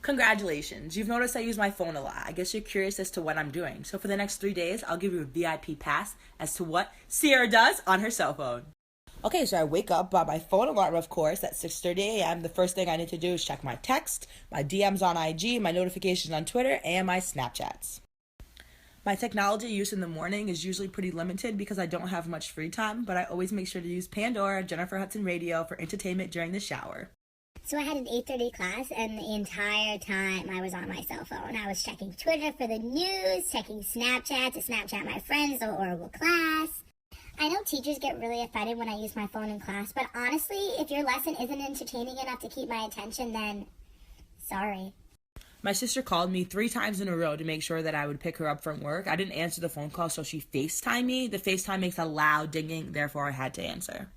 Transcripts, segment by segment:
Congratulations, you've noticed I use my phone a lot. I guess you're curious as to what I'm doing. So for the next 3 days, I'll give you a VIP pass as to what Sierra does on her cell phone. Okay, so I wake up by my phone alarm, of course, at 6:30 a.m. The first thing I need to do is check my text, my DMs on IG, my notifications on Twitter, and my Snapchats. My technology use in the morning is usually pretty limited because I don't have much free time, but I always make sure to use Pandora, Jennifer Hudson Radio for entertainment during the shower. So I had an 8:30 class, and the entire time I was on my cell phone. I was checking Twitter for the news, checking Snapchat to Snapchat my friends the horrible class. I know teachers get really offended when I use my phone in class, but honestly, if your lesson isn't entertaining enough to keep my attention, then sorry. My sister called me 3 times in a row to make sure that I would pick her up from work. I didn't answer the phone call, so she FaceTimed me. The FaceTime makes a loud dinging, therefore I had to answer.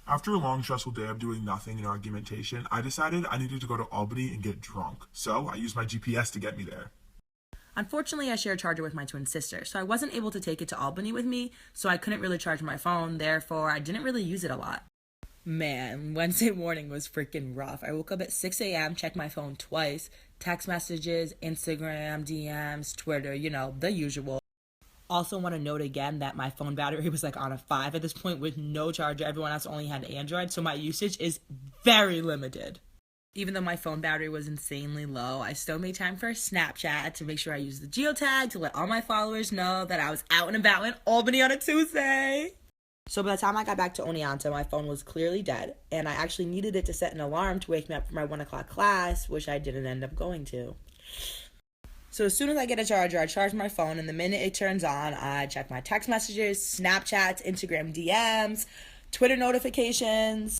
After a long, stressful day of doing nothing in argumentation, I decided I needed to go to Albany and get drunk. So I used my GPS to get me there. Unfortunately, I share a charger with my twin sister, so I wasn't able to take it to Albany with me, so I couldn't really charge my phone, therefore I didn't really use it a lot. Man, Wednesday morning was freaking rough. I woke up at 6 a.m., checked my phone twice, text messages, Instagram, DMs, Twitter, the usual. Also want to note again that my phone battery was on a 5 at this point with no charger. Everyone else only had Android, so my usage is very limited. Even though my phone battery was insanely low, I still made time for Snapchat to make sure I used the geotag to let all my followers know that I was out and about in Albany on a Tuesday. So by the time I got back to Oneonta, my phone was clearly dead, and I actually needed it to set an alarm to wake me up for my 1 o'clock class, which I didn't end up going to. So as soon as I get a charger, I charge my phone, and the minute it turns on, I check my text messages, Snapchats, Instagram DMs, Twitter notifications.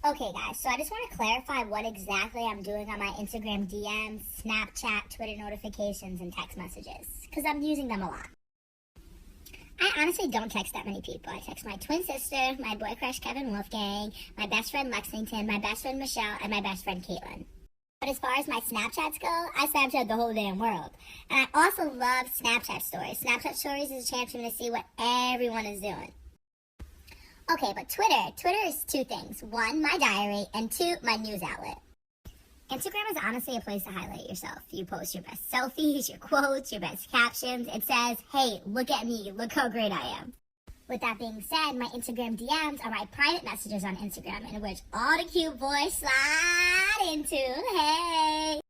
Okay guys, so I just want to clarify what exactly I'm doing on my Instagram DMs, Snapchat, Twitter notifications, and text messages, because I'm using them a lot. I honestly don't text that many people. I text my twin sister, my boy crush Kevin Wolfgang, my best friend Lexington, my best friend Michelle, and my best friend Caitlin. But as far as my Snapchats go, I Snapchat the whole damn world. And I also love Snapchat stories. Snapchat stories is a chance for me to see what everyone is doing. Okay, but Twitter is 2 things. 1, my diary, and 2, my news outlet. Instagram is honestly a place to highlight yourself. You post your best selfies, your quotes, your best captions. It says, hey, look at me, look how great I am. With that being said, my Instagram DMs are my private messages on Instagram in which all the cute boys slide into. Hey!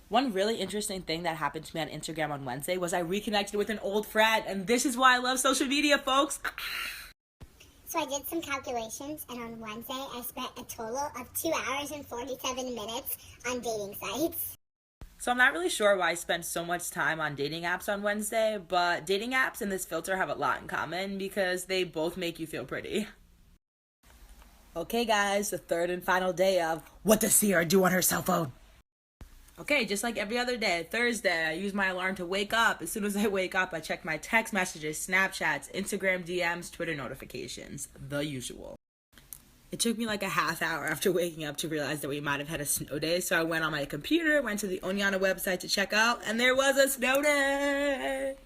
One really interesting thing that happened to me on Instagram on Wednesday was I reconnected with an old friend, and this is why I love social media, folks. So I did some calculations, and on Wednesday I spent a total of 2 hours and 47 minutes on dating sites. So I'm not really sure why I spent so much time on dating apps on Wednesday, but dating apps and this filter have a lot in common because they both make you feel pretty. Okay guys, the third and final day of What Does Sierra Do on Her Cell Phone? Okay, just like every other day, Thursday, I use my alarm to wake up. As soon as I wake up, I check my text messages, Snapchats, Instagram DMs, Twitter notifications, the usual. It took me a half hour after waking up to realize that we might have had a snow day, so I went on my computer, went to the Oneonta website to check out, and there was a snow day!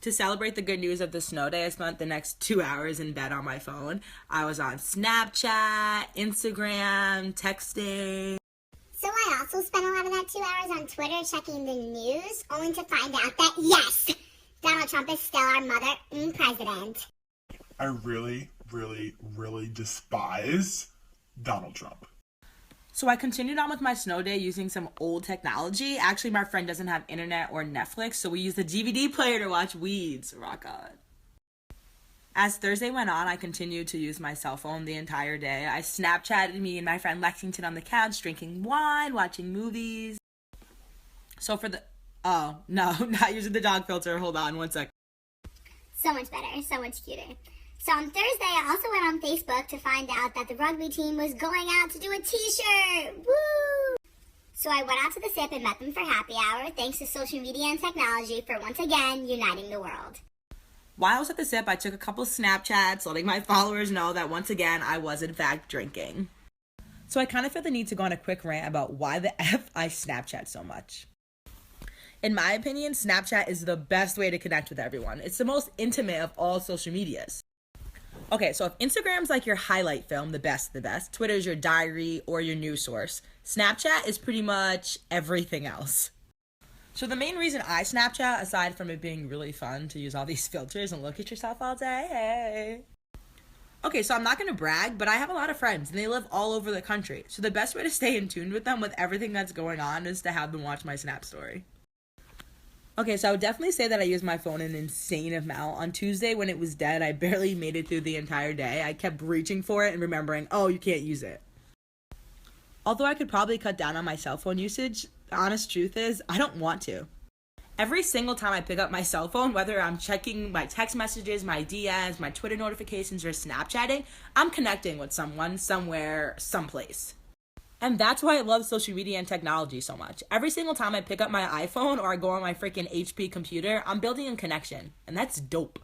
To celebrate the good news of the snow day, I spent the next 2 hours in bed on my phone. I was on Snapchat, Instagram, texting. So I also spent a lot of that 2 hours on Twitter checking the news, only to find out that, yes, Donald Trump is still our mother president. I really despise Donald Trump. So I continued on with my snow day using some old technology. Actually, my friend doesn't have internet or Netflix, so we used the DVD player to watch Weeds. Rock on. As Thursday went on, I continued to use my cell phone the entire day. I Snapchatted me and my friend Lexington on the couch, drinking wine, watching movies. So for the... Oh, no, not using the dog filter. Hold on one sec. So much better, so much cuter. So on Thursday, I also went on Facebook to find out that the rugby team was going out to do a t-shirt. Woo! So I went out to the SIP and met them for happy hour, thanks to social media and technology for once again uniting the world. While I was at the SIP, I took a couple Snapchats, letting my followers know that once again, I was in fact drinking. So I kind of feel the need to go on a quick rant about why the F I Snapchat so much. In my opinion, Snapchat is the best way to connect with everyone. It's the most intimate of all social medias. Okay, so if Instagram's like your highlight film, the best of the best, Twitter's your diary or your news source, Snapchat is pretty much everything else. So the main reason I Snapchat, aside from it being really fun to use all these filters and look at yourself all day, hey. Okay, so I'm not gonna brag, but I have a lot of friends and they live all over the country. So the best way to stay in tune with them with everything that's going on is to have them watch my Snap story. Okay, so I would definitely say that I use my phone an insane amount. On Tuesday, when it was dead, I barely made it through the entire day. I kept reaching for it and remembering, oh, you can't use it. Although I could probably cut down on my cell phone usage, the honest truth is, I don't want to. Every single time I pick up my cell phone, whether I'm checking my text messages, my DMs, my Twitter notifications, or Snapchatting, I'm connecting with someone, somewhere, someplace. And that's why I love social media and technology so much. Every single time I pick up my iPhone or I go on my freaking HP computer, I'm building a connection. And that's dope.